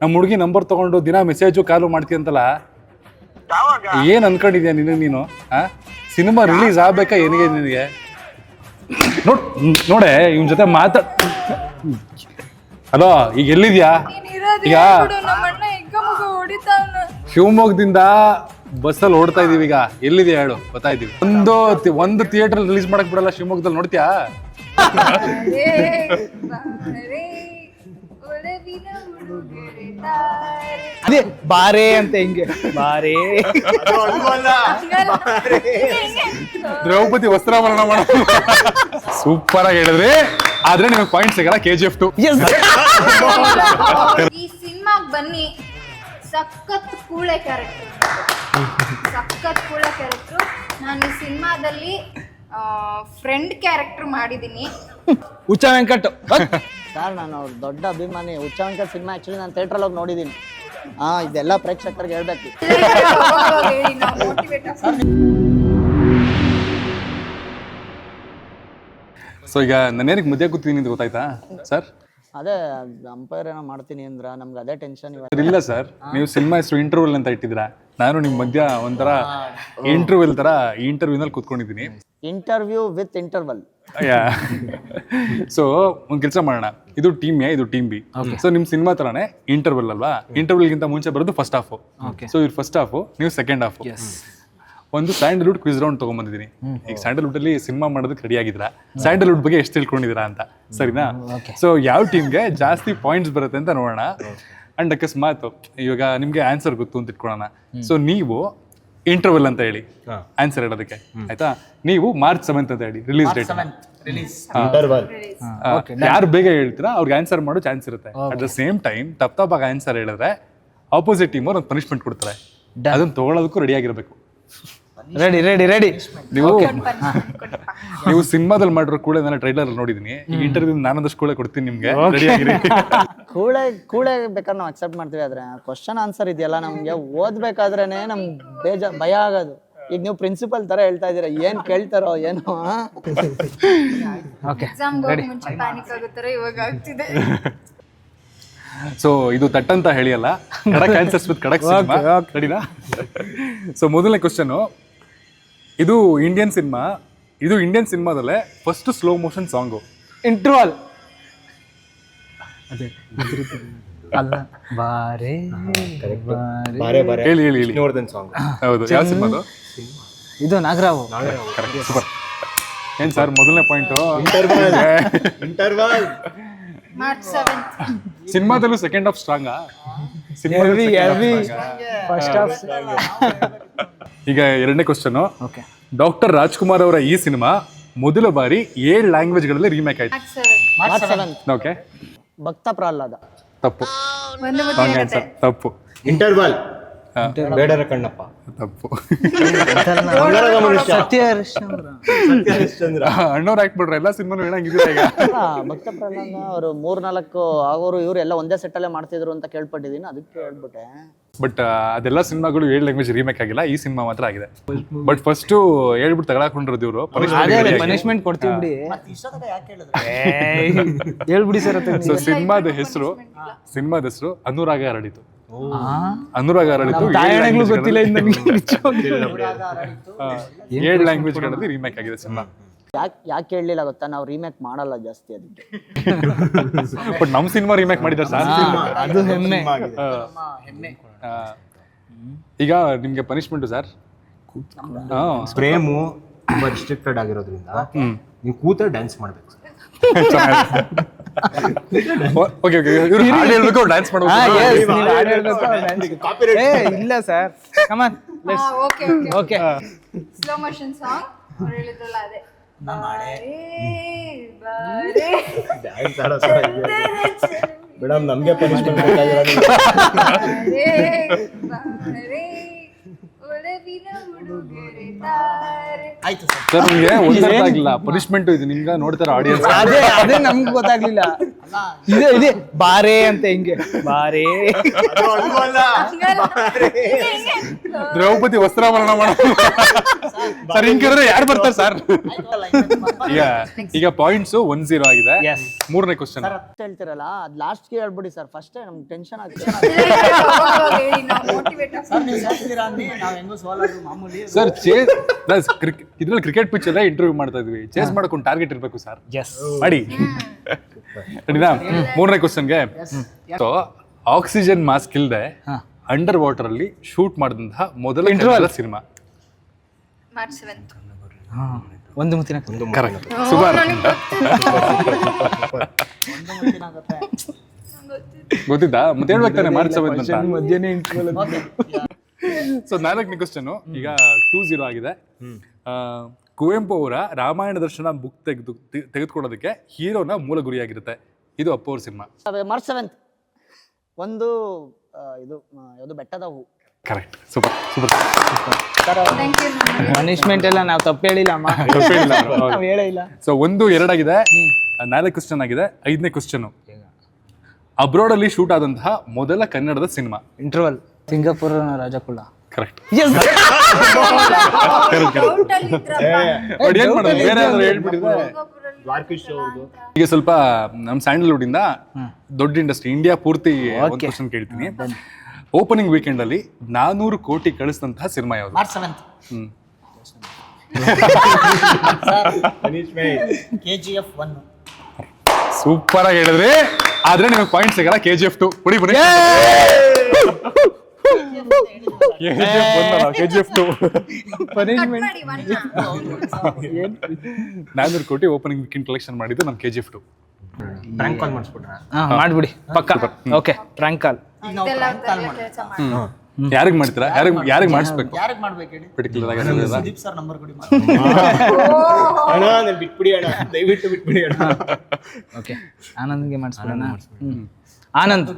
ನಮ್ಮ ಹುಡುಗಿ ನಂಬರ್ ತಗೊಂಡು ದಿನ ಮೆಸೇಜು ಕಾಲು ಮಾಡ್ತೀಯಂತಲ್ಲ, ಏನ್ ಅನ್ಕೊಂಡಿದ್ಯಾ ನೀನು? ಸಿನಿಮಾ ರಿಲೀಸ್ ಆಗ್ಬೇಕಾ ಏನಿಗೆ ನಿನಗೆ? ನೋಡೆ ಇವನ್ ಜೊತೆ ಹಲೋ, ಈಗ ಎಲ್ಲಿದ್ಯಾ? ಈಗ ಶಿವಮೊಗ್ಗದಿಂದ ಬಸ್ಸಲ್ಲಿ ಓಡ್ತಾ ಇದೀವಿ. ಈಗ ಎಲ್ಲಿದ್ಯಾ ಹೇಳು, ಗೊತ್ತಾಯ್ತೀವಿ. ಒಂದು ಥಿಯೇಟರ್ ರಿಲೀಸ್ ಮಾಡಕ್ ಬಿಡಲ್ಲ ಶಿವಮೊಗ್ಗದಲ್ಲಿ, ನೋಡ್ತೀಯಾ? ಅದೇ ಬಾರೇ ಅಂತ ಹೆಂಗೆ ಬಾರೇ ದ್ರೌಪದಿ ವಸ್ತ್ರಾಭರಣ ಮಾಡ ಸೂಪರ್ ಆಗಿ ಹೇಳಿದ್ರಿ. ಆದ್ರೆ ನಿಮಗೆ ಪಾಯಿಂಟ್ ಸಿಗಲ್ಲ. KGF 2 ಈ ಸಿನಿಮಾಗ್ ಬನ್ನಿ, ಸಖತ್ ಕೂಳೆ ಕ್ಯಾರೆಕ್ಟರ್. ನಾನು ಈ ಸಿನಿಮಾದಲ್ಲಿ ಫ್ರೆಂಡ್ ಕ್ಯಾರೆಕ್ಟರ್ ಮಾಡಿದ್ದೀನಿ. ಹುಚ್ಚ ವೆಂಕಟ್ ಸರ್, ನಾನು ಅವ್ರ ದೊಡ್ಡ ಅಭಿಮಾನಿ. ಹುಚ್ಚ ವೆಂಕಟ್ ಸಿನಿಮಾ ಆಕ್ಚುಲಿ ನಾನು ಥಿಯೇಟ್ರಲ್ಲಿ ಹೋಗಿ ನೋಡಿದ್ದೀನಿ. ಇದೆಲ್ಲ ಪ್ರೇಕ್ಷಕರಿಗೆ ಹೇಳ್ಬೇಕು. ಸೊ ಈಗ ನಾನೇನಕ್ಕೆ ಮುದ್ದೆ ಕೂತೀನಿ ಅಂತ ಗೊತ್ತಾಯ್ತಾ ಸರ್? ಅದೇ ಅಂಪೈರ್ ಏನೋ ಮಾಡ್ತೀನಿ ಅಂದ್ರ ನಮ್ಗೆ ಅದೇ ಟೆನ್ಷನ್. ಇಲ್ಲ ಸರ್, ನೀವು ಸಿನಿಮಾ ಹೆಸರು ಇಂಟರ್ವ್ಯೂಲ್ ಅಂತ ಇಟ್ಟಿದ್ರ. ನಾನು ನಿಮ್ ಮಧ್ಯ ಒಂಥರ ಇಂಟರ್ವ್ಯೂಲ್ ತರ ಈ ಇಂಟರ್ವ್ಯೂನಲ್ಲಿ ಕೂತ್ಕೊಂಡಿದ್ದೀನಿ. Interview with interval. ಸೊ ಒಂದ್ ಕೆಲಸ ಮಾಡೋಣ, ಇದು ಟೀಮ್ ಎ, ಇದು ಟೀಮ್ ಬಿ. ಸೊ ನಿಮ್ ಸಿನಿಮಾ ತರಾನೇ ಇಂಟರ್ವಲ್ ಅಲ್ವಾ? ಇಂಟರ್ವಲ್ ಗಿಂತ ಮುಂಚೆ ಬರೋದು ಫಸ್ಟ್ ಹಾಫ್. ಸೊ ಇವ್ರು ಫಸ್ಟ್ ಹಾಫ್, ನೀವು ಸೆಕೆಂಡ್ ಹಾಫ್. ಒಂದು ಸ್ಯಾಂಡಲ್ವುಡ್ ಕ್ವಿಜ್ ರೌಂಡ್ ತಗೊಂಡ್ಬಂದಿದ್ದೀನಿ. ಈಗ ಸ್ಯಾಂಡಲ್ವುಡ್ ಅಲ್ಲಿ ಸಿನಿಮಾ ಮಾಡೋದಕ್ಕೆ ರೆಡಿ ಆಗಿದ್ರ, ಸ್ಯಾಂಡಲ್ವುಡ್ ಬಗ್ಗೆ ಎಷ್ಟು ತಿಳ್ಕೊಂಡಿದ್ದೀರಾ ಅಂತ, ಸರಿನಾ? ಸೊ ಯಾವ ಟೀಮ್ಗೆ ಜಾಸ್ತಿ ಪಾಯಿಂಟ್ಸ್ ಬರುತ್ತೆ ಅಂತ ನೋಡೋಣ. ಅಂಡ್ ಅಕಸ್ಮಾತ್ ಇವಾಗ ನಿಮ್ಗೆ ಆನ್ಸರ್ ಗೊತ್ತು ಅಂತ ಇಟ್ಕೊಳ್ಳೋಣ. ಸೊ ನೀವು ಇಂಟರ್ವಲ್ ಅಂತ ಹೇಳಿ ಆನ್ಸರ್ ಹೇಳೋದಕ್ಕೆ, ಆಯ್ತಾ? ನೀವು March 7th ಅಂತ ಹೇಳಿ ರಿಲೀಸ್ ಡೇಟ್. ಯಾರು ಬೇಗ ಹೇಳ್ತೀರಾ ಅವ್ರಿಗೆ ಆನ್ಸರ್ ಮಾಡೋ ಚಾನ್ಸ್ ಇರುತ್ತೆ. ಅಟ್ ದ ಸೇಮ್ ಟೈಮ್ ತಪ್ಪಾಗಿ ಆನ್ಸರ್ ಹೇಳಿದ್ರೆ ಆಪೋಸಿಟ್ ಟೀಮ್ ಅವ್ರು ಒಂದು ಪನಿಷ್ಮೆಂಟ್ ಕೊಡ್ತಾರೆ. ಅದನ್ನ ತಗೊಳ್ಳೋದಕ್ಕೂ ರೆಡಿ ಆಗಿರ್ಬೇಕು. ರೆಡಿ ನೀವು ಸಿನಿಮಾದಲ್ಲಿ ಮಾಡಿರೋ ಕೂಳೆ ನಾನು ಟ್ರೈಲರ್ ನೋಡಿದೀನಿ. ಈ ಇಂಟರ್ವ್ಯೂ ನಾನೊಂದಷ್ಟು ಕೂಳೆ ಕೊಡ್ತೀನಿ ನಿಮ್ಗೆ, ರೆಡಿ ಆಗಿರಿ. ಕೂಳೆ ಬೇಕಾದ್ರೆ ನಾವು ಅಕ್ಸೆಪ್ಟ್ ಮಾಡ್ತೀವಿ. ಆದ್ರೆ ಕ್ವಶನ್ ಆನ್ಸರ್ ಇದೆಯಲ್ಲ, ನಮ್ಗೆ ಓದ್ಬೇಕಾದ್ರೇನೆ ನಮ್ಗೆ ಭಯ ಆಗೋದು. ಈಗ ನೀವು ಪ್ರಿನ್ಸಿಪಲ್ ತರ ಹೇಳ್ತಾ ಇದೀರಾ, ಏನ್ ಕೇಳ್ತಾರೋ ಏನೋ. ಮುಂಚೆ ಪ್ಯಾನಿಕ್ ಆಗುತ್ತಾರೆ, ಇವಾಗ ಆಗ್ತಿದೆ. ಸೊ ಇದು ತಟ್ಟಂತ ಹೇಳಿ ಅಲ್ಲ, ಕಡಕ್ ಆನ್ಸರ್ಸ್ ವಿತ್ ಕಡಕ್ ಸಿನಿಮಾ. ರೆಡಿನಾ? ಸೊ ಮೊದಲನೇ ಕ್ವಶನ್, ಇದು ಇಂಡಿಯನ್ ಸಿನಿಮಾದಲ್ಲೇ first slow motion song. Interval ಅದೇ ಅಲ್ಲ, ಬಾರೇ ಹೇಳಿ. ಹೌದು, ಯಾವ ಸಿನಿಮಾದು? ಇದು ನಾಗರಾವ್. ಸೂಪರ್. ಏನ್ ಸರ್ ಮೊದಲನೇ ಪಾಯಿಂಟ್? March 7th. ಸಿನಿಮಾದಲ್ಲೂ ಸೆಕೆಂಡ್ ಹಾಫ್ ಸ್ಟ್ರಾಂಗಾ? First half. ಈಗ ಎರಡನೇ ಕ್ವಶನ್, ಡಾಕ್ಟರ್ ರಾಜ್ಕುಮಾರ್ ಅವರ ಈ ಸಿನಿಮಾ ಮೊದಲ ಬಾರಿ 7 ಲ್ಯಾಂಗ್ವೇಜ್ಗಳಲ್ಲಿ ರೀಮೇಕ್ ಆಯ್ತು. March 7th. ಓಕೆ, ಭಕ್ತ ಪ್ರಹ್ಲಾದ. ತಪ್ಪು. ತಪ್ಪು. ಇಂಟರ್ವಲ್ ಬೇಡರ ಕಣ್ಣಪ್ಪ. ತಪ್ಪು. ಸತ್ಯ ಹರಿಶ್ಚಂದ್ರ. ಅಣ್ಣವ್ರು ಹಾಕ್ಬಿಡ್ರೆ ಎಲ್ಲ ಸಿನಿಮಾನು ಹೇಳಂಗಿದ್ದೀರಾ ಈಗ? ಭಕ್ತ ಪ್ರಹ್ಲಾದ ಅವರು 3-4 ಆಗೋರು ಇವ್ರು ಎಲ್ಲ ಒಂದೇ ಸೆಟ್ ಅಲ್ಲೇ ಮಾಡ್ತಿದ್ರು ಅಂತ ಕೇಳ್ಪಟ್ಟಿದ್ದೀನಿ, ಅದಕ್ಕೆ ಹೇಳ್ಬಿಟ್ಟೆ. ಬಟ್ ಅದೆಲ್ಲ ಸಿನಿಮಾಗಳು 7 ಲ್ಯಾಂಗ್ವೇಜ್ ರೀಮೇಕ್ ಆಗಿಲ್ಲ, ಈ ಸಿನಿಮಾ ಮಾತ್ರ ಆಗಿದೆ. ಬಟ್ ಫಸ್ಟ್ ಹೇಳ್ಬಿಟ್ಟು ತಗೊಳಕೊಂಡಿರೋದು ಇವರು. ಪನಿಷ್ಮೆಂಟ್ ಕೊಡ್ತೀವಿ ಬಿಡಿ, ಹೇಳ್ಬಿಡಿ ಸರ್. ಸೊ ಸಿನಿಮಾದ ಹೆಸರು ಅನುರಾಗ ಹರಡಿತು. ಗೊತ್ತಿಲ್ಲ. 7 ಲ್ಯಾಂಗ್ವೇಜ್ಗಳಲ್ಲಿ ರೀಮೇಕ್ ಆಗಿದೆ ಸಿನಿಮಾ. ಯಾಕೆ ಕೇಳಲಿಲ್ಲ ಗೊತ್ತಾ, ನಾವು ರೀಮೇಕ್ ಮಾಡಲ್ಲ ಜಾಸ್ತಿ ಅದಕ್ಕೆ. ಬಟ್ ನಮ್ ಸಿನಿಮಾ ರೀಮೇಕ್ ಮಾಡಿದ್ದಾರೆ ಸರ್, ಅದು ಹೆಮ್ಮೆ. ಈಗ ನಿಮ್ಗೆ ಪನಿಷ್ಮೆಂಟ್ ಸರ್, ಪ್ರೇಮು ತುಂಬಾ ರಿಸ್ಟ್ರಿಕ್ಟೆಡ್ ಆಗಿರೋದ್ರಿಂದ ನೀವು ಕೂತ ಡ್ಯಾನ್ಸ್ ಮಾಡ್ಬೇಕು. ಓಕೆ, ಇವ್ರು ಹಾಡು ಹೇಳ್ಬೇಕು, ಡ್ಯಾನ್ಸ್ ಮಾಡ್ಬೇಕು. ಇಲ್ಲ ಸರ್, ಕಮಾನ್. ಓಕೆ. ಸ್ಲೋ ಮೋಷನ್ ಸಾಂಗ್ ಹೇಳಿದ್ರಲ್ಲ, ಅದೇ ಮೇಡಮ್ ನಮ್ಗೆ ಪನಿಷ್ಮೆಂಟ್ ಆಯ್ತು ಸರ್, ನಿಮ್ಗೆ ಒಂದೇ ಆಗಿಲ್ಲ ಪನಿಷ್ಮೆಂಟ್ ಇದು. ನಿಮ್ಗೆ ನೋಡ್ತಾರ ಆಡಿಯನ್ಸ್, ಅದೇ ನಮ್ಗೆ ಗೊತ್ತಾಗ್ಲಿಲ್ಲ. ಇದೆ ಬಾರೆ ಅಂತ ಹಿಂಗೆ ಬಾರೆ. ದ್ರೌಪದಿ ವಸ್ತ್ರಾಭರಣ ಮಾಡ ಸರ್ ಹಿಂಗಿದ್ರೆ ಯಾರು ಬರ್ತಾರೆ ಸರ್? ಈಗ ಪಾಯಿಂಟ್ಸ್ 1-0 ಆಗಿದೆ. Yes. ಮೂರನೇ ಕ್ವಶನ್ ಸರ್ ಅಷ್ಟು ಹೇಳ್ತಿರಲ್ಲ ಅದು ಲಾಸ್ಟ್ಗೆ ಹೇಳ್ಬಿಡಿ ಸರ್, ಫಸ್ಟೇ ನಮ್ಗೆ ಟೆನ್ಷನ್ ಆಗ್ತದೆ. ಹೇಳಿ ನಾವು ಮೋಟಿವೇಟ್ ಸರ್ ನೀವು ಹೇಳ್ತೀರಾ ಅಂದು ನಾವು ಹೆಂಗೂ ಸೋಲೋದು ಮಾಮೂಲಿ. ಸರ್ ಇದ್ರಲ್ಲಿ ಕ್ರಿಕೆಟ್ ಪಿಚ್ ಅಲ್ಲೇ ಇಂಟರ್ವ್ಯೂ ಮಾಡ್ತಾ ಇದ್ವಿ. ಚೇಸ್ ಮಾಡ್ಕೊಂಡು ಟಾರ್ಗೆಟ್ ಇರ್ಬೇಕು ಸರ್, ಮಾಡಿ. ರೆಡಿನಾ? ಮೂರನೇ ಕ್ವಶನ್ಗೆ, ಆಕ್ಸಿಜನ್ ಮಾಸ್ಕ್ ಇಲ್ಲದೆ ಅಂಡರ್ ವಾಟರ್ ಅಲ್ಲಿ ಶೂಟ್ ಮಾಡಿದಂತಹ ಮೊದಲ ಇಂಟರ್ವಲ್ ಸಿನಿಮಾ. March 7th. ಒಂದು ಮುತ್ತಿನ ಕರೆಕ್ಟ್, ಸುಮಾರು ಗೊತ್ತಿದ್ದಾ? ಮತ್ತೆ ಹೇಳ್ಬೇಕು ತಾನೆ ಮಾರ್ಚ್ 7 ಅಂತ. ಮಧ್ಯಾಹ್ನ ಇಂಟರ್ವಲ್. ಸೊ 4ನೇ ಕ್ವಶನ್ ಈಗ 2-0 ಆಗಿದೆ. ಕುವೆಂಪು ಅವರ ರಾಮಾಯಣ ದರ್ಶನ ಬುಕ್ ತೆಗೆದುಕೊಳ್ಳೋದಕ್ಕೆ ಹೀರೋನ ಮೂಲ ಗುರಿಯಾಗಿರುತ್ತೆ. ಇದು ಅಪ್ಪು ಅವ್ರ ಸಿನಿಮಾ. ಮಾರ್ಚ್ 7th ಒಂದು ಇದು ಯಾವುದು Bettada Hoo. Correct, super super. Thank you. Punishment ಎಲ್ಲ ನಾವು ತಪ್ಪು ಹೇಳಿಲ್ಲ ಅಮ್ಮ, ನಾವು ಹೇಳೇ ಇಲ್ಲ. ಸೊ 1-2 ಆಗಿದೆ. 4 ಕ್ವಶನ್ ಆಗಿದೆ. 5ನೇ ಕ್ವಶನ್, ಅಬ್ರಾಡ್ ಅಲ್ಲಿ ಶೂಟ್ ಆದಂತಹ ಮೊದಲ ಕನ್ನಡದ cinema. Interval Singapura Rajakula. Correct. ಏನ್ ಮಾಡೋದು, ಬೇರೆ ಯಾವ್ದಾದ್ರು ಹೇಳ್ಬಿಟ್ಟಿದ್ರೆ. ಈಗ ಸ್ವಲ್ಪ ನಮ್ ಸ್ಯಾಂಡಲ್ವುಡ್ ಇಂದ ದೊಡ್ಡ ಇಂಡಸ್ಟ್ರಿ ಇಂಡಿಯಾ ಪೂರ್ತಿ ಒಂದು ಕ್ವಶನ್ ಕೇಳ್ತೀನಿ. ಓಪನಿಂಗ್ ವೀಕೆಂಡ್ ಅಲ್ಲಿ 400 ಕೋಟಿ ಕಳಿಸಿದಂತಹ ಸಿನಿಮಾ ಯಾವುದು? March 7th. KGF 1. ಸೂಪರ್ ಆಗಿ ಹೇಳಿದ್ರಿ, ಆದ್ರೆ ನಿಮಗೆ ಪಾಯಿಂಟ್ ಸಿಗಲ್ಲ. KGF 2 ಪುಡಿ ಪುಡಿ. KGF 2 punishment. 400 ಕೋಟಿ ಓಪನಿಂಗ್ ವೀಕೆಂಡ್ ಕಲೆಕ್ಷನ್ ಮಾಡಿದ್ದು ನಮ್ KGF 2. ಬ್ಯಾಂಕ್ ಕಾಲ್ ಮಾಡಿಸ್ಬಿಟ್ರಾ? ಮಾಡ್ಬಿಡಿ ಪಕ್ಕ. ಓಕೆ, ಪ್ರ್ಯಾಂಕ್ ಕಾಲ್. ಕೆಲಸ ಮಾಡಿ. ಯಾರಿಗ್ ಮಾಡ್ತೀರಾ? ಯಾರಿಗ್ ಮಾಡಿಸ್ಬೇಕು? ಯಾರಿಗೆ ಮಾಡ್ಬೇಕು ಹೇಳಿ? ಪರ್ಟಿಕ್ಯುಲರ್ ಆಗಿ ಸುದೀಪ್ ಸರ್ ನಂಬರ್ ಕೊಡಿ. ಅಣ್ಣ ನಾನು ಬಿಟ್ಬಿಡಿ ಅಣ್ಣ, ದಯವಿಟ್ಟು ಬಿಟ್ಬಿಡಿ ಅಣ್ಣ. ಓಕೆ, ಆನಂದ್ಗೆ ಮಾಡಿಸ್ಬಿಡೋಣ. ಆನಂದ್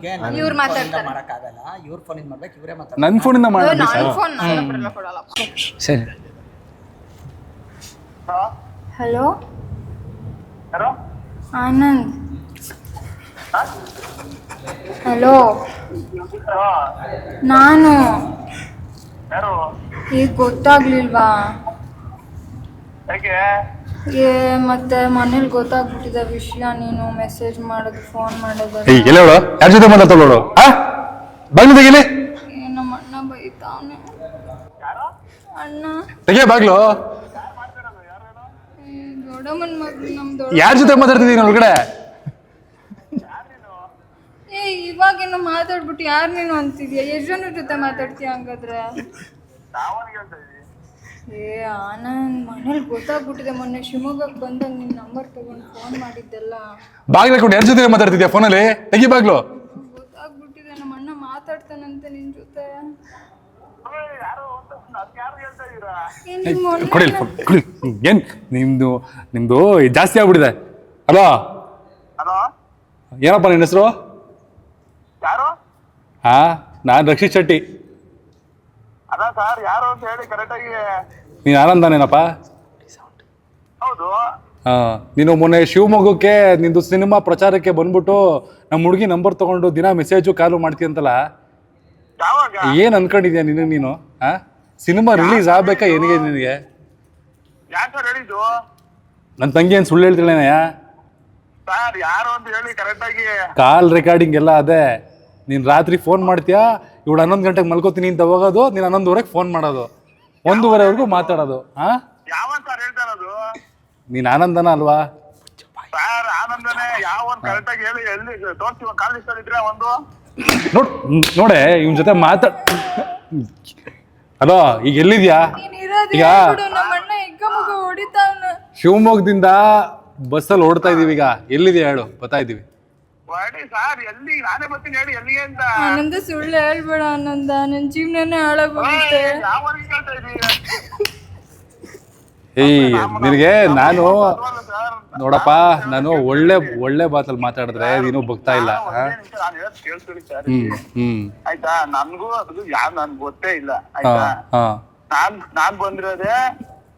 ಇವ್ರು ಮಾತಾಡ್ತಾರೆ. ಮಾಡಕ್ಕಾಗಲ್ಲ, ಇವ್ರ ಫೋನಿಂದ ಮಾಡ್ಬೇಕು, ಇವರೇ ಮಾತಾಡ್ತಾರೆ. ನನ್ನ ಫೋನಿಂದ ಮಾಡಿ ನನ್ನ ಫೋನ್ ನಂಬರ್ ಕೊಡಲ್ಲ. ಸರಿ. ಹಲೋ ಆನಂದ್. ಹಲೋ, ನಾನು ಈಗ ಗೊತ್ತಾಗ್ಲಿಲ್ವಾ? ಮತ್ತೆ ಮನೇಲಿ ಗೊತ್ತಾಗ್ಬಿಟ್ಟಿದೆ ವಿಷಯ. ನೀನು ಮೆಸೇಜ್ ಮಾಡೋದು, ಫೋನ್ ಮಾಡೋದು. ಎಲ್ಲೋಳು ಯಾರ ಜೊತೆ ಮಾತಾಡೋಳು? ಬಾಗ್ಲು ತೆಗೀಲಿ. ನಮ್ಮ ಅಣ್ಣ ಬೈತಾವನೆ. ಅಣ್ಣ ತೆಗಿಯ ಬಾಗ್ಲು. ದೊಡ್ಡಮ್ಮನ ಮಗಳು, ನಮ್ ದೊಡ್ಡ. ಯಾರ ಜೊತೆ ಮಾತಾಡ್ತಿದ್ದೀನಿ ಒಳಗಡೆ? ಇವಾಗಿನ ಮಾತಾಡ್ಬಿಟ್ಟು ಯಾರು ನೀನು ಅಂತಿದ್ಯಾ? ಎಷ್ಟು ಜನ ಜೊತೆ ಮಾತಾಡ್ತೀಯ ಹಂಗಾದ್ರೆ? ಆನಂದ್, ಮನೇಲಿ ಗೊತ್ತಾಗ್ಬಿಟ್ಟಿದೆ. ಮೊನ್ನೆ ಶಿವಮೊಗ್ಗಕ್ಕೆ ಬಂದಾಗ ನಿನ್ನ ನಂಬರ್ ತಗೊಂಡು ಫೋನ್ ಮಾಡಿದ್ದೆಲ್ಲ. ಬಾಗ್ಲ ಕೊಟ್ಟು ಯಾರ ಜೊತೆ ಮಾತಾಡ್ತಿದ್ಯಾ ಫೋನಲ್ಲಿ? ತೆಗಿ ಬಾಗ್ಲು. ಗೊತ್ತಾಗ್ಬಿಟ್ಟಿದೆ, ನಮ್ಮ ಅಣ್ಣ ಮಾತಾಡ್ತಾನಂತೆ ನಿನ್ ಜೊತೆ. ಕೊಡಿ ಕೊಡಿ. ಏನ್ ನಿಮ್ದು ಜಾಸ್ತಿ ಆಗ್ಬಿಟ್ಟಿದೆ. ಹಲೋ, ಏನಪ್ಪ ನಿನ್ನ ಹೆಸರು? ನಾನ್ ರಕ್ಷಿತ್ ಶೆಟ್ಟಿ. ನೀನ್ ಆನಂದನೇನಪ್ಪ? ನೀನು ಮೊನ್ನೆ ಶಿವಮೊಗ್ಗಕ್ಕೆ ನಿಂದು ಸಿನಿಮಾ ಪ್ರಚಾರಕ್ಕೆ ಬಂದ್ಬಿಟ್ಟು ನಮ್ಮ ಹುಡುಗಿ ನಂಬರ್ ತಗೊಂಡು ದಿನ ಮೆಸೇಜು ಕಾಲು ಮಾಡ್ತೀಯಂತಲ್ಲ, ಏನ್ ಅನ್ಕೊಂಡಿದ್ಯಾ ನೀನು? ಸಿನಿಮಾ ರಿಲೀಸ್ ಆಗ್ಬೇಕಾ ಏನಿಗೆ ನಿನಗೆ? ನನ್ನ ತಂಗಿ ಏನ್ ಸುಳ್ಳು ಹೇಳ್ತಿಳೇನಯ್ಯ? ಕಾಲ್ ರೆಕಾರ್ಡಿಂಗ್ ಎಲ್ಲ ಅದೇ. ನೀನ್ ರಾತ್ರಿ ಫೋನ್ ಮಾಡ್ತೀಯಾ, ಇವಳು 11 ಗಂಟೆಗೆ ಮಲ್ಕೋತೀನಿ ಅಂತ ಹೋಗೋದು, ನೀನ್ 11:30 ಫೋನ್ ಮಾಡೋದು, 1:30ವರೆಗೂ ಮಾತಾಡೋದು. ನೀನ್ ಆನಂದನ ಅಲ್ವಾ? ನೋಡೆ ಇವನ್ ಜೊತೆ ಮಾತಾಡ್. ಹಲೋ, ಈಗ ಎಲ್ಲಿದ್ಯಾ? ಈಗ ಶಿವಮೊಗ್ಗದಿಂದ ಬಸ್ಸಲ್ಲಿ ಓಡ್ತಾ ಇದೀವಿ. ಈಗ ಎಲ್ಲಿದ್ಯಾ ಹೇಳು, ಬರ್ತಾ ಇದೀವಿ. ಆನಂದ, ಸುಳ್ಳು ಹೇಳ್ಬೇಡ ಆನಂದ, ನನ್ನ ಜೀವನನೇ ಹಾಳಾಗೋಗುತ್ತೆ. ನಿನಗೆ ನಾನು ನೋಡಪ್ಪ, ನಾನು ಒಳ್ಳೆ ಬಾತಲ್ಲಿ ಮಾತಾಡಿದ್ರೆ ನೀನು ಬಗ್ತಾ ಇಲ್ಲ. ಆಯ್ತಾ, ನನ್ಗೂ ಅದು ನನ್ಗೆ ಗೊತ್ತೇ ಇಲ್ಲ. ಆಯ್ತಾ, ನಾನ್ ಬಂದಿರೋದೇ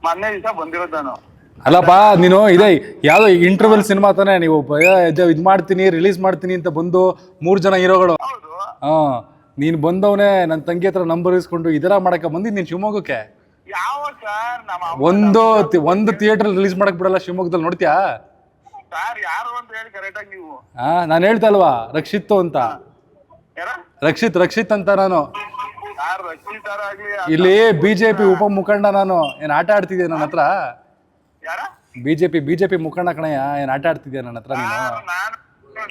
ಮೊನ್ನೆ ದಿವಸ ಬಂದಿರೋದು. ನಾನು ಅಲ್ಲಪ್ಪ ನೀನು ಇದೇ ಯಾವ್ದೋ ಇಂಟರ್ವೆಲ್ ಸಿನಿಮಾ ತಾನೇ ನೀವು ಇದು ಮಾಡ್ತೀನಿ ರಿಲೀಸ್ ಮಾಡ್ತೀನಿ ಅಂತ ಬಂದು 3 ಜನ ಹೀರೋಗಳು. ಹೌದು. ಹಾ ನೀನ್ ಬಂದವನೇ ನನ್ನ ತಂಗಿ ಹತ್ರ ನಂಬರ್ ಇಸ್ಕೊಂಡು ಇದೆಲ್ಲ ಮಾಡಕ್ಕೆ ಬಂದಿದ್ದು ನೀನ್ ಶಿವಮೊಗ್ಗಕ್ಕೆ. ಯಾವ ಸರ್ ನಮ್ಮ ಒಂದು ಥಿಯೇಟರ್ ರಿಲೀಸ್ ಮಾಡಕ್ ಬಿಡಲ್ಲ ಶಿವಮೊಗ್ಗದಲ್ಲಿ, ನೋಡ್ತೀಯಾ? ಸರ್ ಯಾರು ಅಂತ ಹೇಳಿ ಕರೆಕ್ಟ್ ಆಗಿ ನೀವು. ನಾನು ಹೇಳ್ತಾ ಅಲ್ವಾ ರಕ್ಷಿತ್ ಅಂತ. ಯಾರ ರಕ್ಷಿತ್ ಅಂತ ನಾನು ಯಾರು ರಕ್ಷಿತಾರ ಆಗ್ಲಿ ಇಲ್ಲಿ ಬಿಜೆಪಿ ಉಪ ಮುಖಂಡ. ನಾನು ಏನ್ ಆಟ ಆಡ್ತಿದ್ಯಾ ನನ್ನ ಹತ್ರ? ಯಾರ ಬಿಜೆಪಿ ಮುಖಂಡ ಕಣಯ್ಯ, ಏನ್ ಆಟ ಆಡ್ತಿದ್ಯಾ ನನ್ನ ಹತ್ರ ನೀನು? ನಾನು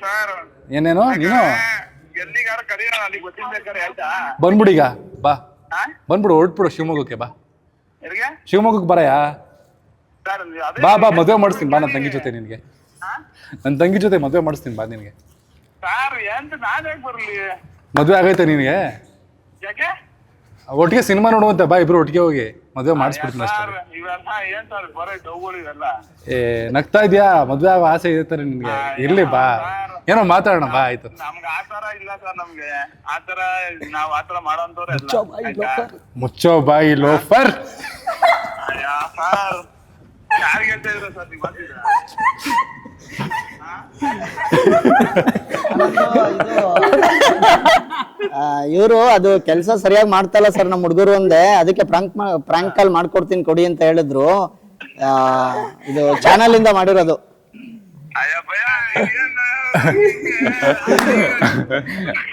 ಸರ್ ಏನೇನು ನೀನು ಎಲ್ಲಿಗಾರ ಕರೆಯೋಣ, ಅಲ್ಲಿ ಗೊತ್ತಿರ್ಬೇಕಾರೆ ಆಯ್ತಾ? ಬಂದ್ಬಿಡೀಗ ಬಾ, ಹಾ? ಬಂದ್ಬಿಡು, ಹೊರಟ್ಬಿಡು ಶಿವಮೊಗ್ಗಕ್ಕೆ ಬಾ. ಎಲ್ಲಿಗೆ ಶಿವಮೊಗ್ಗಕ್ಕೆ ಬರಯ್ಯ, ಸರ್ ಅದೇ ಬಾ ಮದುವೆ ಮಾಡಿಸ್ತೀನಿ ಬಾ. ನನ್ನ ತಂಗಿ ಜೊತೆ ನಿನ್ಗೆ, ನನ್ನ ತಂಗಿ ಜೊತೆ ಮದುವೆ ಮಾಡಿಸ್ತೀನಿ ಬಾ ನಿನ್ಗೆ. ಸರ್ ಎಂತ ನಾನ್ ಹೇಗ್ ಬರ್ಲಿ? ಮದುವೆ ಆಗೈತೆ ನಿನಗೆ? ಯಾಕೆ ಒಟ್ಟಿಗೆ ಸಿನಿಮಾ ನೋಡುವಂತೆ ಬಾ, ಇಬ್ರು ಒಟ್ಟಿಗೆ ಹೋಗಿ ಮದುವೆ ಮಾಡಿಸ್ಬಿಡ್ತೀನಿ ಅಷ್ಟೇ. ಸರ್ ಇವೆಲ್ಲ ಏನ್ ಸರ್ ಬರೀ ಡೌಗಳು ಇವೆಲ್ಲ? ನಗ್ತಾ ಇದ್ಯಾ? ಮದುವೆ ಆಗೋ ಆಸೆ ಇದೆ ತಾನೆ ನಿನ್ಗೆ? ಇರ್ಲಿ ಬಾ, ಏನೋ ಮಾತಾಡೋಣ ಬಾ. ಆಯ್ತು, ನಮ್ಗೆ ಆತರ ಇಲ್ಲ ಸರ್, ನಮ್ಗೆ ಆತರ ನಾವ್ ಆತರ ಮಾಡೋಂತವ್ರೆ. ಮುಚ್ಚೋ ಬಾಯಿ ಲೋಫರ್. ಸರ್ ಯಾರಿಗೆ ಹೇಳ್ತಾ ಇದ್ರ ಸರ್ ನೀವು ಬಂದಿದ್ರ? ಇವರು ಅದು ಕೆಲಸ ಸರಿಯಾಗಿ ಮಾಡ್ತಲ್ಲ ಸರ್ ನಮ್ಮ ಹುಡುಗರು ಒಂದೇ, ಅದಕ್ಕೆ ಪ್ರಾಂಕ್ ಕಾಲ್ ಮಾಡ್ಕೊಡ್ತೀನಿ ಕೊಡಿ ಅಂತ ಹೇಳಿದ್ರು. ಇದು ಚಾನಲ್ ಇಂದ ಮಾಡಿರೋದು. ಅಯ್ಯ ಭಯ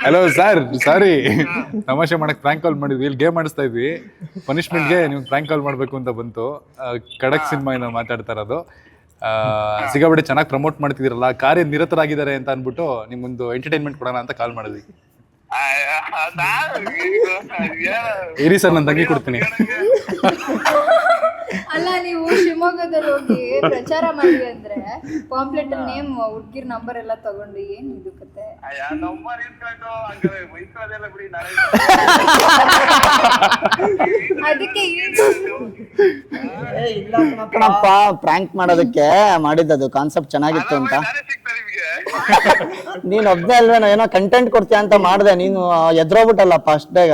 ಹಲೋ ಸರ್, ಸಾರಿ ತಮಾಷೆ ಮಾಡಕ್ ಪ್ರ್ಯಾಂಕ್ ಕಾಲ್ ಮಾಡಿದ್ವಿ. ಇಲ್ಲಿ ಗೇಮ್ ಆಡಿಸ್ತಾ ಇದ್ವಿ. ಪನಿಷ್ಮೆಂಟ್ಗೆ ನೀವು ಪ್ರ್ಯಾಂಕ್ ಕಾಲ್ ಮಾಡ್ಬೇಕು ಅಂತ ಬಂತು. ಖಡಕ್ ಸಿನಿಮಾ ಇಂದ ಮಾತಾಡ್ತಾ ಇರೋದು. ಸಿಗಾಬಟ್ಟೆ ಚೆನ್ನಾಗಿ ಪ್ರಮೋಟ್ ಮಾಡ್ತಿದ್ದೀರಲ್ಲ, ಕಾರ್ಯ ನಿರತರಾಗಿದ್ದಾರೆ ಅಂತ ಅನ್ಬಿಟ್ಟು ನಿಮ್ಗೊಂದು ಎಂಟರ್ಟೈನ್ಮೆಂಟ್ ಕೊಡೋಣ ಅಂತ ಕಾಲ್ ಮಾಡಿದ್ವಿ. ಇರಿ ಸರ್, ನಾನು ತಂಗಿ ಕೊಡ್ತೀನಿ. ಅಲ್ಲ ನೀವು ಶಿವಮೊಗ್ಗದಲ್ಲಿ ಹೋಗಿ ಪ್ರಚಾರ ಮಾಡಿ ಅಂದ್ರೆ ಪಾಂಪ್ಲೆಟ್ ನೇಮ್ ಹುಡ್ಗಿರ್ ನಂಬರ್ ಎಲ್ಲ ತಗೊಂಡು ಏನ್ ಇದು ಕತೆ? ನಂಬರ್ ಇಟ್ಕೊಂಡು ಹಂಗಾರೆ ವಹಿಸೋದೆಲ್ಲ ಬಿಡಿ. ಅದಕ್ಕೆ ಕಣಪ್ಪ, ಪ್ರಾಂಕ್ ಮಾಡೋದಕ್ಕೆ ಮಾಡಿದ್ದದು. ಕಾನ್ಸೆಪ್ಟ್ ಚೆನ್ನಾಗಿತ್ತು ಅಂತ. ಸಿಗ್ತಾರೆ ನಿಮ್ಗೆ. ನೀನ್ ಒಬ್ನೇ ಅಲ್ವೇನೋ ಏನೋ ಕಂಟೆಂಟ್ ಕೊಡ್ತೀಯ ಅಂತ ಮಾಡ್ದೆ, ನೀನು ಎದ್ರೋಗ್ಬಿಟ್ಟಲ್ಲಪ್ಪ ಅಷ್ಟ್ ಬೇಗ.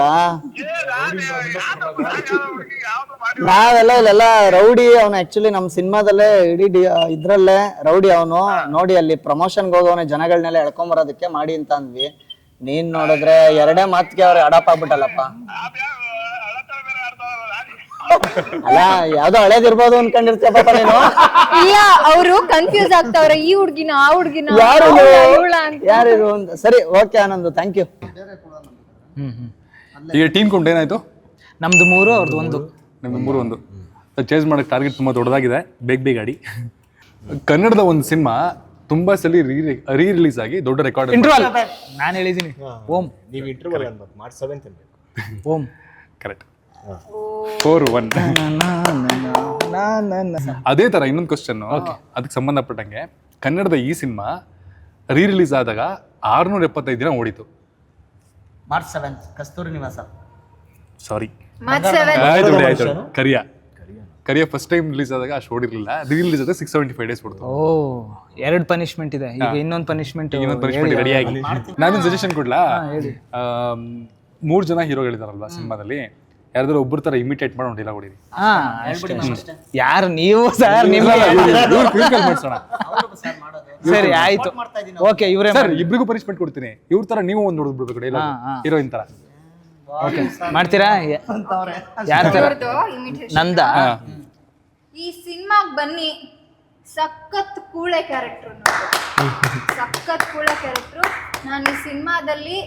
ನಾವೆಲ್ಲ ಇಲ್ಲೆಲ್ಲ ರೌಡಿ ಅವನು. ಆಕ್ಚುಲಿ ನಮ್ ಸಿನಿಮಾದಲ್ಲೇ ಇಡೀ ಇದ್ರಲ್ಲೇ ರೌಡಿ ಅವನು. ನೋಡಿ ಅಲ್ಲಿ ಪ್ರಮೋಷನ್ಗೆ ಹೋಗೋನೆ ಜನಗಳನ್ನೆಲ್ಲ ಎಳ್ಕೊಂಬರೋದಕ್ಕೆ ಮಾಡಿ ಅಂತ ಅಂದ್ವಿ. ನೀನ್ ನೋಡಿದ್ರೆ 2 ಮಾತಿಗೆ ಅವ್ರು ಅಡಾಪ್ ಆಗ್ಬಿಟ್ಟಲ್ಲಪ್ಪ. ಅಲ್ಲ ಯಾವ್ದೋ ಹಳೇದಿರ್ಬೋದು ಅನ್ಕೊಂಡಿರ್ತೀಯಪ್ಪ ನೀನು. ಇಲ್ಲ, ಅವರು ಕನ್ಫ್ಯೂಸ್ ಆಗ್ತಾವ್ರೆ, ಈ ಹುಡ್ಗಿನ ಆ ಹುಡ್ಗಿನ ಯಾರಿದು ಅಂತ. ಸರಿ, ಓಕೆ ಆನಂದ್, ಥ್ಯಾಂಕ್ ಯು. ಈಗ ಟೀಮ್ ಕೊಂಡು ಏನಾಯ್ತು? ನಮ್ದು 3, ಅವ್ರದ್ದು 1. ನಿಮ್ದು 3-1. ಚೇಂಜ್ ಮಾಡಕ್ಕೆ ಟಾರ್ಗೆಟ್ ತುಂಬಾ ದೊಡ್ಡದಾಗಿದೆ. ಬೇಗ ಗಾಡಿ. ಕನ್ನಡದ ಒಂದು ಸಿನಿಮಾ ತುಂಬಾ ಸಲ ರೀ ರಿಲೀಸ್ ಆಗಿ ದೊಡ್ಡ ರೆಕಾರ್ಡ್. ಇಂಟರ್ವಲ್ ನಾನು ಹೇಳಿದೀನಿ. ಓಂ ನೀವು ಇಂಟರ್ವಲ್ ಅನ್ಬೇಕು, ಮಾರ್ಚ್ 7th ಅನ್ಬೇಕು. ಓಂ ಕರೆಕ್ಟ್. 4-1. ಅದೇ ತರ ಇನ್ನೊಂದು ಕ್ವಶನ್ ಅದಕ್ಕೆ ಸಂಬಂಧಪಟ್ಟಂಗೆ. ಕನ್ನಡದ ಈ ಸಿನಿಮಾ ರೀ ರಿಲೀಸ್ ಆದಾಗ 675 ದಿನ ಓಡಿತು. ಮಾರ್ಚ್ 7th ಕಸ್ತೂರಿ ನಿವಾಸ. ಸಾರಿ, ಮತ್ತೆ ಆಯ್ತು. ಕರಿಯ ಫಸ್ಟ್ ಟೈಮ್ ರಿಲೀಸ್ ಆದಾಗ ಅಷ್ಟು ಓಡಿರ್ಲಿಲ್ಲ. ರಿಲೀಸ್ ಆದಾಗ 675 ಡೇಸ್ ಕೊಡ್ತು. ಓ, 2 ಪನಿಷ್ಮೆಂಟ್ ಇದೆ. ಈಗ ಇನ್ನೊಂದು ಪನಿಷ್ಮೆಂಟ್ ರೆಡಿ ಆಗಿ. ನಾನೊಂದು ಸಜೆಷನ್ ಕೊಡ್ಲಾ? 3 ಜನ ಹೀರೋಗಳಿದಾರಲ್ವಾ ಸಿನಿಮಾದಲ್ಲಿ, ಯಾರಾದ್ರೂ ಒಬ್ಬರ ತರ ಇಮಿಟೇಟ್ ಮಾಡಿ ಹೊಡಿಲ್ಲ ಹೊಡೀರಿ. ಯಾರು ನೀವು ಸರ್? ಮಾಡ್ಸೋಣ. ಸರಿ ಆಯ್ತು, ಓಕೆ. ಇವ್ರೆ ಸರ್ ಇಬ್ರಿಗೂ ಪನಿಷ್ಮೆಂಟ್ ಕೊಡ್ತೀನಿ. ಇವ್ರ ತರ ನೀವು ಒಂದು ನೋಡ್ ಬಿಡ್ಬೇಕು ಹೀರೋಯಿನ್ ತರ. ಓಕೆ, ಮಾಡ್ತೀರಾ? ಯಾರ ತರ? ನಂದ. ಈ ಸಿನಿಮಾಗ್ ಬನ್ನಿ, ಸಖತ್ ಕೂಳೆ ಕ್ಯಾರೆಕ್ಟರ್. ಸಖತ್ ಕೂಳೆ ಕ್ಯಾರೆಕ್ಟರ್. ನಾನು ಈ ಸಿನಿಮಾದಲ್ಲಿ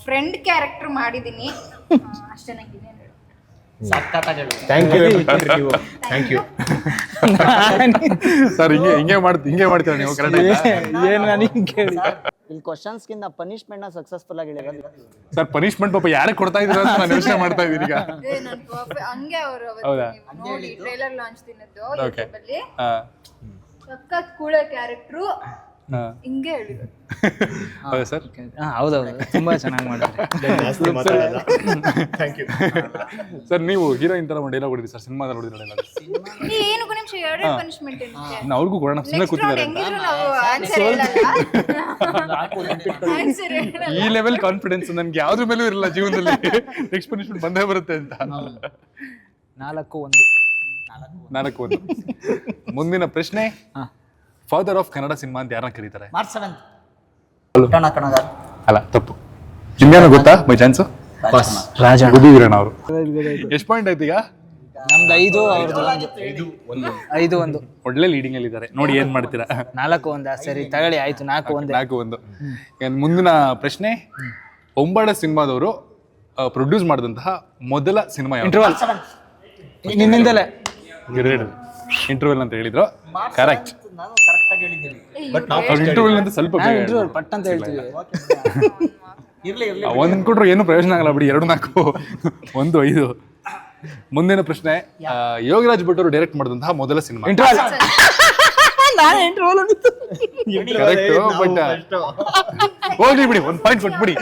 ಫ್ರೆಂಡ್ ಕ್ಯಾರೆಕ್ಟರ್ ಮಾಡಿದ್ದೀನಿ ಅಷ್ಟೇ. ನಂಗೆ ಥ್ಯಾಂಕ್ ಯು. ಸರ್ ಹಿಂಗೆ ಮಾಡ್ತೀರಾ ನೀವು? ಏನು ನನಗೆ ಕೇಳಿ. ಇಲ್ಲಿ ಕ್ವಶನ್ಸ್ ಗಿಂತ ಪನಿಷ್ಮೆಂಟ್ ನ ಸಕ್ಸಸ್ಫುಲ್ ಆಗಿ ಹೇಳಿರೋದು. ಸರ್ ಪನಿಷ್ಮೆಂಟ್ ಪಾಪ ಯಾರಿಗೆ ಕೊಡ್ತಾ ಇದ್ದೀರಾ ಅಂತ ನಾನು ಯೋಚನೆ ಮಾಡ್ತಾ ಇದ್ದೀನಿ ಈಗ. ಹಂಗೆ ಅವರು ನೋಡಿ ಟ್ರೈಲರ್ ಲಾಂಚ್ ದಿನದ್ದು ಯೂಟ್ಯೂಬ್ ಅಲ್ಲಿ ಸಖತ್ ಕೂಳೆ ಕ್ಯಾರೆಕ್ಟ್ರು ಹಿಂಗೆ ಹೇಳಿದ್ರು. ಹೌದಾ ಸರ್? ಹೌದೌದು, ತುಂಬಾ ಚೆನ್ನಾಗಿ ಮಾಡಿದ್ರೆ. ಸರ್ ನೀವು ಹೀರೋಯಿನ್ ತರ ಡೈಲಾಗ್ ಹೊಡಿದ್ರಿ ಸರ್ ಸಿನಿಮಾದಲ್ಲಿ ಹೊಡಿದ್ರೆ ಡೈಲಾಗ್. ಏನು ನಿಮಿಷ 2 ಪನಿಷ್ಮೆಂಟ್ ಇರುತ್ತೆ. ಅವ್ರಿಗೂ ಕೊಡೋಣ, ಸುಮ್ಮನೆ ಕೂತಿದ್ದಾರೆ. ಈ ಲೆವೆಲ್ ಕಾನ್ಫಿಡೆನ್ಸ್ ನನ್ಗೆ ಯಾವ್ದ್ರ ಮೇಲೂ ಇರಲ್ಲ ಜೀವನದಲ್ಲಿ. ನೆಕ್ಸ್ಟ್ ಪನಿಷ್ಮೆಂಟ್ ಬಂದೇ ಬರುತ್ತೆ ಅಂತ. 4-1. 4-1. ಮುಂದಿನ ಪ್ರಶ್ನೆ, ಫಾದರ್ ಆಫ್ ಕನ್ನಡ ಸಿನಿಮಾ ಅಂತ ಯಾರನ್ನ ಕರೀತಾರೆ? March 7th ಕಣಗಾರ್. ಅಲ್ಲ, ತಪ್ಪು. ನಿಮ್ಗೇನೋ ಗೊತ್ತಾ ಬೈ ಚಾನ್ಸ್? ರಾಜ ಗುದ್ದಿದ್ದೀರಣ್ಣ ಅವರು. ಎಷ್ಟು ಪಾಯಿಂಟ್ ಆಯ್ತು ಈಗ? ನಮ್ದು 5, ಅವ್ರದ್ದು 5-1. ಒಳ್ಳೆ ಲೀಡಿಂಗ್ ಅಲ್ಲಿ ಇದ್ದಾರೆ ನೋಡಿ, ಏನ್ ಮಾಡ್ತೀರಾ? 4-1. ಸರಿ ತಗೊಳ್ಳಿ, ಆಯ್ತು. 4-1. 4-1. ಮುಂದಿನ ಪ್ರಶ್ನೆ, ಒಂಬಾಡ ಸಿನಿಮಾದವರು ಪ್ರೊಡ್ಯೂಸ್ ಮಾಡಿದಂತಹ ಮೊದಲ ಸಿನಿಮಾ ಯಾವುದು? ಇಂಟರ್ವಲ್. ನಿನ್ನಿಂದಲೇ ಇಂಟರ್ವೆಲ್ ಅಂತ ಹೇಳಿದ್ರು, ಕರೆಕ್ಟ್. ನಾನು ಕರೆಕ್ಟ್ ಆಗಿ ಹೇಳಿದ್ದೀನಿ. ಬಟ್ ನಾವು ಇಂಟರ್ವೆಲ್ ಅಂತ ಸ್ವಲ್ಪ ಬೇಗ ಇಂಟರ್ವಲ್ ಪಟ್ ಅಂತ ಹೇಳ್ತೀವಿ. ಇರ್ಲಿ ಒಂದ್ ಕೊಟ್ರು ಏನು ಪ್ರಯೋಜನ ಆಗಲ್ಲ ಬಿಡಿ. 2-4, 1-5. ಮುಂದಿನ ಪ್ರಶ್ನೆ, ಯೋಗರಾಜ್ ಭಟ್ ಅವರು ಡೈರೆಕ್ಟ್ ಮಾಡಿದಂತಹ ಮೊದಲ ಸಿನಿಮಾ? ಇಂಟರ್ವಲ್. ನಾನು ಇಂಟರ್ವಲ್ ಅಂದಿತ್ತು. ಕರೆಕ್ಟ್. ಬಟ್ ಹೋಗ್ಲಿ ಬಿಡಿ, 1 ಪಾಯಿಂಟ್ ಕೊಟ್ಬಿಡಿ.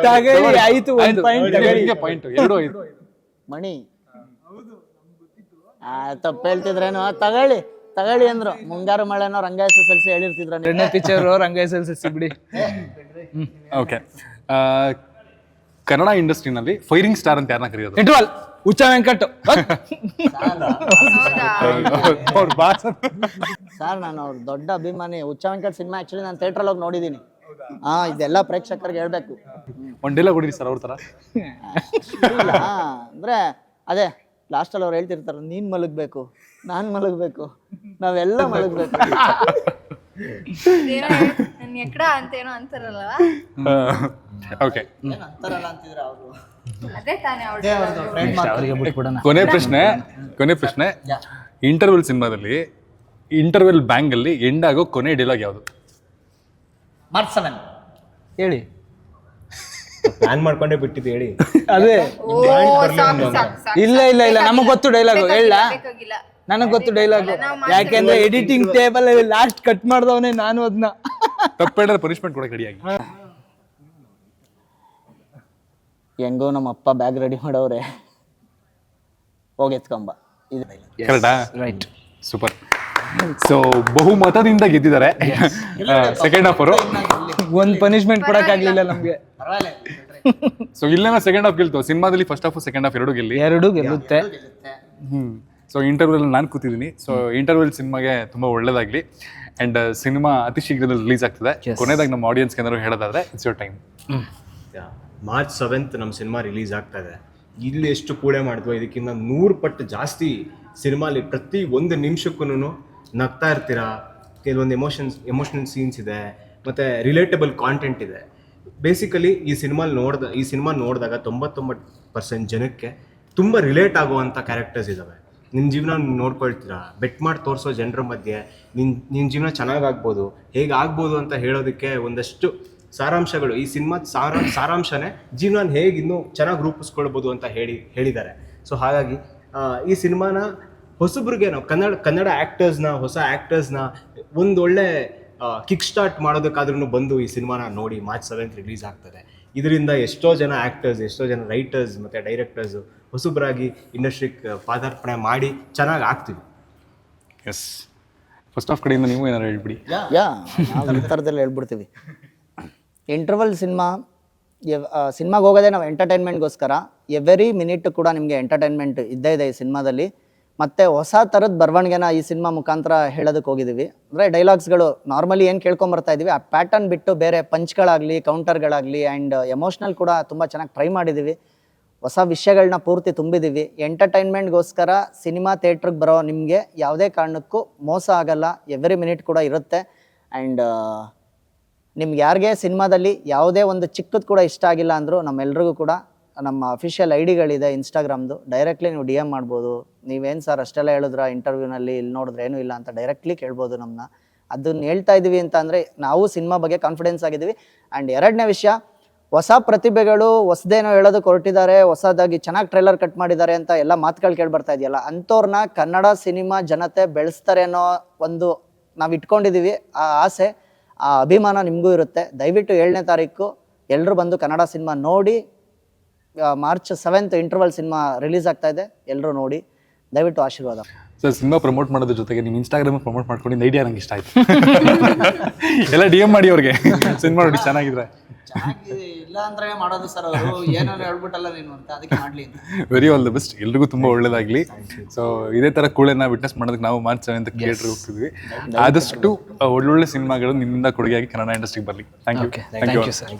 ತಗೊಳ್ಳಿ, ಆಯ್ತು. 1 ಪಾಯಿಂಟ್ ತಗೊಳ್ಳಿ. ಪಾಯಿಂಟ್ 2-5. ಮಣಿ ತಪ್ಪು ಹೇಳ್ತಿದ್ರೇನು? ತಗೊಳ್ಳಿ ಅಂದ್ರು. ಮುಂಗಾರು ಮಳೆನೋ ರಂಗ SSLC ಹೇಳಿರ್ತಿದ್ರ. ಎರಡನೇ ಪಿಕ್ಚರ್ ರಂಗ SSLC ಬಿಡಿ. ಓಕೆ. ಕನ್ನಡ ಇಂಡಸ್ಟ್ರಿನಲ್ಲಿ ಫೈರಿಂಗ್ ಸ್ಟಾರ್ ಅಂತ ಯಾರನ್ನ ಕರೆಯೋದು? ಇಂಟರ್ವಲ್. ಹುಚ್ಚ ವೆಂಕಟ್. ಅವ್ರ ಬಾಸ್. ಸರ್, ನಾನು ಅವ್ರ ದೊಡ್ಡ ಅಭಿಮಾನಿ. ಹುಚ್ಚ ವೆಂಕಟ್ ಸಿನಿಮಾ ಆಕ್ಚುಲಿ ನಾನು ಥಿಯೇಟ್ರಲ್ಲಿ ಹೋಗಿ ನೋಡಿದ್ದೀನಿ. ಇದೆಲ್ಲ ಪ್ರೇಕ್ಷಕರಿಗೆ ಹೇಳ್ಬೇಕು. ಒಂದ್ ಡೈಲಾಗ್ ಹೊಡಿರಿ ಸರ್ ಅವ್ರ ತರ. ಇಲ್ಲ, ಅಂದ್ರೆ ಅದೇ ಲಾಸ್ಟಲ್ಲಿ ಅವ್ರು ಹೇಳ್ತಿರ್ತಾರೆ, ನೀನ್ ಮಲಗಬೇಕು, ನಾನ್ ಮಲಗಬೇಕು, ನಾವೆಲ್ಲ ಮಲಗಬೇಕು. ಎಕ್ಕಡ ಅಂತೇನೋ ಅಂತಾರಲ್ಲ, ಓಕೆ. ಅಂತಾರಲ್ಲ ಅಂತಿದ್ರೆ ಅವರು. ಅದೇ ತಾನೇ ಅವರಿಗೆ ಬಿಟ್ಬಿಡೋಣ. ಕೊನೆ ಪ್ರಶ್ನೆ, ಇಂಟರ್ವೆಲ್ ಸಿನಿಮಾದಲ್ಲಿ ಇಂಟರ್ವೆಲ್ ಬ್ಯಾಂಗ್ ಅಲ್ಲಿ ಎಂಡ್ ಆಗೋ ಕೊನೆ ಡೈಲಾಗ್ ಯಾವುದು? ಮಾರ್ಚ್ 7 ಹೇಳಿ. ಪ್ಲಾನ್ ಮಾಡ್ಕೊಂಡೇ ಬಿಟ್ಟಿದ್ದು ಹೇಳಿ. ಅದೇ ಇಲ್ಲ ನಮಗ್ ಗೊತ್ತು ಡೈಲಾಗು. ಹೇಳ, ಬೇಕಾಗಿಲ್ಲ. ನನಗ್ ಗೊತ್ತು ಡೈಲಾಗು. ಯಾಕೆಂದ್ರೆ ಎಡಿಟಿಂಗ್ ಟೇಬಲ್ ಲಾಸ್ಟ್ ಕಟ್ ಮಾಡ್ದವನೇ ನಾನು ಅದನ್ನ. ತಪ್ಪೇಳಿದ್ರೆ ಪನಿಷ್ಮೆಂಟ್ ಕೊಡಕ್ಕೆ ರೆಡಿಯಾಗಿ. ಹೆಂಗೋ ನಮ್ಮ ಅಪ್ಪ ಬ್ಯಾಗ್ ರೆಡಿ ಮಾಡವ್ರೆ, ಹೋಗಿ ಎತ್ಕೊಂಬ. ಇದು ಕರೆಕ್ಟಾ? ರೈಟ್. ಸೂಪರ್. ಸೊ ಬಹುಮತದಿಂದ ಗೆದ್ದಿದ್ದಾರೆ ಸೆಕೆಂಡ್ ಹಾಫ್ ಅವರು. ಒಂದ್ ಪನಿಷ್ಮೆಂಟ್ ಕೊಡಕ್ ಆಗ್ಲಿಲ್ಲ ನಮ್ಗೆ. ಸೊ ಇಲ್ಲೇನ ಸೆಕೆಂಡ್ ಹಾಫ್ ಗೆಲ್ತು. ಸಿನಿಮಾದಲ್ಲಿ ಫಸ್ಟ್ ಹಾಫ್ ಸೆಕೆಂಡ್ ಹಾಫ್ ಎರಡು ಗೆಲ್ಲುತ್ತೆ. ಸೊ ಇಂಟರ್ವೆಲ್ ನಾನು ಕೂತಿದ್ದೀನಿ. ಸೊ ಇಂಟರ್ವೆಲ್ ಸಿನಿಮಾಗೆ ತುಂಬಾ ಒಳ್ಳೇದಾಗ್ಲಿ. ಅಂಡ್ ಸಿನಿಮಾ ಅತಿ ಶೀಘ್ರದಲ್ಲಿ ರಿಲೀಸ್ ಆಗ್ತದೆ. ಕೊನೆದಾಗಿ ನಮ್ಮ ಆಡಿಯನ್ಸ್ಗೆ ಏನಾದ್ರು ಹೇಳೋದಾದ್ರೆ it's your time. March 7th ನಮ್ಮ ಸಿನಿಮಾ ರಿಲೀಸ್ ಆಗ್ತಾ ಇದೆ. ಇಲ್ಲಿ ಎಷ್ಟು ಕೂಳೆ ಮಾಡಿದ್ವೋ ಇದಕ್ಕಿಂತ 100 ಪಟ್ಟು ಜಾಸ್ತಿ ಸಿನಿಮಾಲಿ ಪ್ರತಿ ಒಂದು ನಿಮಿಷಕ್ಕೂ ನಗ್ತಾ ಇರ್ತೀರಾ. ಕೆಲವೊಂದು ಎಮೋಷನಲ್ ಸೀನ್ಸ್ ಇದೆ, ಮತ್ತು ರಿಲೇಟಬಲ್ ಕಾಂಟೆಂಟ್ ಇದೆ. ಬೇಸಿಕಲಿ ಈ ಸಿನಿಮಾ ನೋಡಿದಾಗ 99% ಜನಕ್ಕೆ ತುಂಬ ರಿಲೇಟ್ ಆಗುವಂಥ ಕ್ಯಾರೆಕ್ಟರ್ಸ್ ಇದ್ದಾವೆ. ನಿಮ್ಮ ಜೀವನ ನೋಡ್ಕೊಳ್ತೀರಾ, ಬೆಟ್ ಮಾಡಿ ತೋರಿಸೋ ಜನರ ಮಧ್ಯೆ ನಿನ್ನ ಜೀವನ ಚೆನ್ನಾಗಾಗ್ಬೋದು, ಹೇಗೆ ಆಗ್ಬೋದು ಅಂತ ಹೇಳೋದಕ್ಕೆ ಒಂದಷ್ಟು ಸಾರಾಂಶಗಳು. ಈ ಸಿನಿಮಾದ ಸಾರಾಂಶನೇ ಜೀವನ ಹೇಗೆ ಇನ್ನೂ ಚೆನ್ನಾಗಿ ರೂಪಿಸ್ಕೊಳ್ಬೋದು ಅಂತ ಹೇಳಿದ್ದಾರೆ. ಸೊ ಹಾಗಾಗಿ ಈ ಸಿನಿಮಾನ ಹೊಸಬ್ರಿಗೆ, ನಾವು ಕನ್ನಡ ಆ್ಯಕ್ಟರ್ಸ್ನ, ಹೊಸ ಆ್ಯಕ್ಟರ್ಸ್ನ ಒಂದೊಳ್ಳೆ ಕಿಕ್ ಸ್ಟಾರ್ಟ್ ಮಾಡೋದಕ್ಕಾದ್ರೂ ಬಂದು ಈ ಸಿನಿಮಾನ ನೋಡಿ. ಮಾರ್ಚ್ 7th ರಿಲೀಸ್ ಆಗ್ತದೆ. ಇದರಿಂದ ಎಷ್ಟೋ ಜನ ಆ್ಯಕ್ಟರ್ಸ್, ಎಷ್ಟೋ ಜನ ರೈಟರ್ಸ್ ಮತ್ತು ಡೈರೆಕ್ಟರ್ಸು ಹೊಸಬ್ರಾಗಿ ಇಂಡಸ್ಟ್ರಿಗೆ ಪಾದಾರ್ಪಣೆ ಮಾಡಿ ಚೆನ್ನಾಗಿ ಆಗ್ತೀವಿ. ಎಸ್, ಫಸ್ಟ್ ಹಾಫ್ ಕಡೆಯಿಂದ ನೀವು ಏನಾರು ಹೇಳ್ಬಿಡಿ. ನಾವು ಈ ಥರದಲ್ಲಿ ಹೇಳ್ಬಿಡ್ತೀವಿ. ಇಂಟರ್ವಲ್ ಸಿನಿಮಾಗೆ ಹೋಗೋದೇ ನಾವು ಎಂಟರ್ಟೈನ್ಮೆಂಟ್ಗೋಸ್ಕರ. ಎವ್ರಿ ಮಿನಿಟ್ ಕೂಡ ನಿಮಗೆ ಎಂಟರ್ಟೈನ್ಮೆಂಟ್ ಇದ್ದೇ ಇದೆ ಈ ಸಿನಿಮಾದಲ್ಲಿ. ಮತ್ತು ಹೊಸ ಥರದ ಬರವಣಿಗೆನ ಈ ಸಿನಿಮಾ ಮುಖಾಂತರ ಹೇಳೋದಕ್ಕೆ ಹೋಗಿದ್ದೀವಿ. ಅಂದರೆ ಡೈಲಾಗ್ಸ್ಗಳು ನಾರ್ಮಲಿ ಏನು ಕೇಳ್ಕೊಂಬರ್ತಾ ಇದ್ದೀವಿ, ಆ ಪ್ಯಾಟರ್ನ್ ಬಿಟ್ಟು ಬೇರೆ ಪಂಚ್ಗಳಾಗಲಿ, ಕೌಂಟರ್ಗಳಾಗಲಿ ಆ್ಯಂಡ್ ಎಮೋಷ್ನಲ್ ಕೂಡ ತುಂಬ ಚೆನ್ನಾಗಿ ಟ್ರೈ ಮಾಡಿದ್ದೀವಿ. ಹೊಸ ವಿಷಯಗಳನ್ನ ಪೂರ್ತಿ ತುಂಬಿದ್ದೀವಿ. ಎಂಟರ್ಟೈನ್ಮೆಂಟ್ಗೋಸ್ಕರ ಸಿನಿಮಾ ಥಿಯೇಟ್ರಿಗೆ ಬರೋ ನಿಮಗೆ ಯಾವುದೇ ಕಾರಣಕ್ಕೂ ಮೋಸ ಆಗಲ್ಲ. ಎವ್ರಿ ಮಿನಿಟ್ ಕೂಡ ಇರುತ್ತೆ. ಆ್ಯಂಡ್ ನಿಮ್ಗೆ ಯಾರಿಗೆ ಸಿನಿಮಾದಲ್ಲಿ ಯಾವುದೇ ಒಂದು ಚಿಕ್ಕದು ಕೂಡ ಇಷ್ಟ ಆಗಿಲ್ಲ ಅಂದರೂ ನಮ್ಮೆಲ್ರಿಗೂ ಕೂಡ ನಮ್ಮ ಅಫಿಷಿಯಲ್ ಐಡಿಗಳಿದೆ ಇನ್ಸ್ಟಾಗ್ರಾಮ್ದು. ಡೈರೆಕ್ಟ್ಲಿ ನೀವು DM ಮಾಡ್ಬೋದು. ನೀವೇನು ಸರ್ ಅಷ್ಟೆಲ್ಲ ಹೇಳಿದ್ರ ಇಂಟರ್ವ್ಯೂನಲ್ಲಿ, ಇಲ್ಲಿ ನೋಡಿದ್ರೆ ಏನೂ ಇಲ್ಲ ಅಂತ ಡೈರೆಕ್ಟ್ಲಿ ಕೇಳ್ಬೋದು ನಮ್ಮನ್ನ. ಅದನ್ನ ಹೇಳ್ತಾ ಇದ್ದೀವಿ ಅಂತ ಅಂದರೆ ನಾವು ಸಿನಿಮಾ ಬಗ್ಗೆ ಕಾನ್ಫಿಡೆನ್ಸ್ ಆಗಿದ್ದೀವಿ. ಆ್ಯಂಡ್ ಎರಡನೇ ವಿಷಯ, ಹೊಸ ಪ್ರತಿಭೆಗಳು ಹೊಸದೇನೋ ಹೇಳೋದಕ್ಕೆ ಹೊರಟಿದ್ದಾರೆ, ಹೊಸದಾಗಿ ಚೆನ್ನಾಗಿ ಟ್ರೈಲರ್ ಕಟ್ ಮಾಡಿದ್ದಾರೆ ಅಂತ ಎಲ್ಲ ಮಾತುಗಳು ಕೇಳಿಬರ್ತಾ ಇದೆಯಲ್ಲ, ಅಂಥವ್ರನ್ನ ಕನ್ನಡ ಸಿನಿಮಾ ಜನತೆ ಬೆಳೆಸ್ತಾರೆ ಅನ್ನೋ ಒಂದು ನಾವು ಇಟ್ಕೊಂಡಿದ್ದೀವಿ. ಆ ಆಸೆ, ಆ ಅಭಿಮಾನ ನಿಮಗೂ ಇರುತ್ತೆ. ದಯವಿಟ್ಟು 7ನೇ ತಾರೀಕು ಎಲ್ಲರೂ ಬಂದು ಕನ್ನಡ ಸಿನಿಮಾ ನೋಡಿ. March 7th interval cinema release ಆಗ್ತಾ ಇದೆ, ಎಲ್ಲರೂ ನೋಡಿ. ದಯವಿಟ್ಟು ಆಶೀರ್ವಾದ. ಸರ್, ಸಿನಿಮಾ ಪ್ರಮೋಟ್ ಮಾಡೋದ್ರ ಜೊತೆಗೆ ನಿಮ್ಮ ಇನ್ಸ್ಟಾಗ್ರಾಮ್ ಪ್ರಮೋಟ್ ಮಾಡ್ಕೊಂಡಿದ್ದು ಐಡಿಯಾ ನಂಗೆ ಇಷ್ಟ ಆಯ್ತು. ಎಲ್ಲ DM ಮಾಡಿ ಅವ್ರಿಗೆ ಸಿನಿಮಾ ನೋಡಿ ಚೆನ್ನಾಗಿದ್ರೆ. ಚೆನ್ನಾಗಿ ಇಲ್ಲ ಅಂದ್ರೆ ಮಾಡೋದು ಸರ್ ಅವರು ಏನಾದ್ರು ಹೇಳ್ಬಿಟ್ಟಲ್ಲ ನೀನು ಅಂತ ಅದಕ್ಕೆ ಮಾಡ್ಲಿ ಅಂತ. ವೆರಿ ಆಲ್ ದ ಬೆಸ್ಟ್, ಎಲ್ರಿಗೂ ತುಂಬ ಒಳ್ಳೇದಾಗಲಿ. ಸೊ ಇದೇ ಥರ ಕೂಳೆನ ವಿಟ್ನೆಸ್ ಮಾಡೋದಕ್ಕೆ ನಾವು ಮಾರ್ಚ್ 7 ಥಿಯೇಟ್ರ್ ಹೋಗ್ತಿದ್ವಿ. ಆದಷ್ಟು ಒಳ್ಳೊಳ್ಳೆ ಸಿನಿಮಾಗಳು ನಿಮ್ಮಿಂದ ಕೊಡುಗೆಯಾಗಿ ಕನ್ನಡ ಇಂಡಸ್ಟ್ರಿಗೆ ಬರಲಿ. Thank you thank you sir.